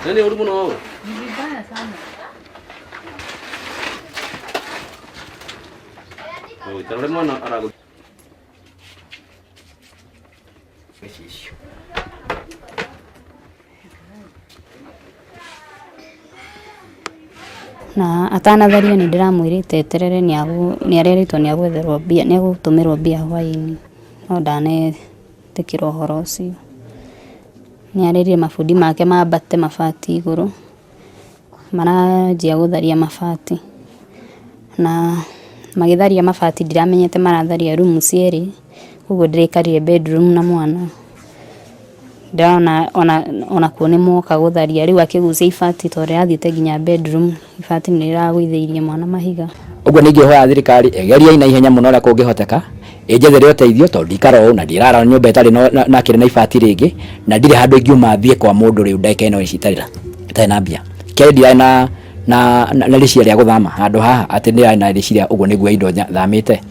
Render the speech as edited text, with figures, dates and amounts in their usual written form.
Nani urumu no? Ni vibaya sana. Oh, tarole mwana arago. Na atanatharia ni ndiramwirite eterere ni areritwo ni agwetherwo mbia ni agutumirwo mbia hwaini no ndane tikira uhoro ucio ni arerire mabundi make mambate mabati iguru maranjia gutharia mabati na magitharia mabati ndiramenyete maratharia room cieri uguo ndirikarire bedroom na mwana ndana ona kuone moka gutharia riu akigucia ibati tore athiete nginya bedroom ibati ni ragwitheirie mwana mahiga uguo ningi hoya thirikari egeria ina ihenya muno ra kungihoteka ejethere uteithio to ndikaro na ndirara nyumba itari na kire na ibati ringi na ndire handu ingiuma thie kwa mundu riu ndeke no icitarira itai na mbia kendi na riciria ria guthama handu haha ati ni na riciria uguo niguo indo thamite.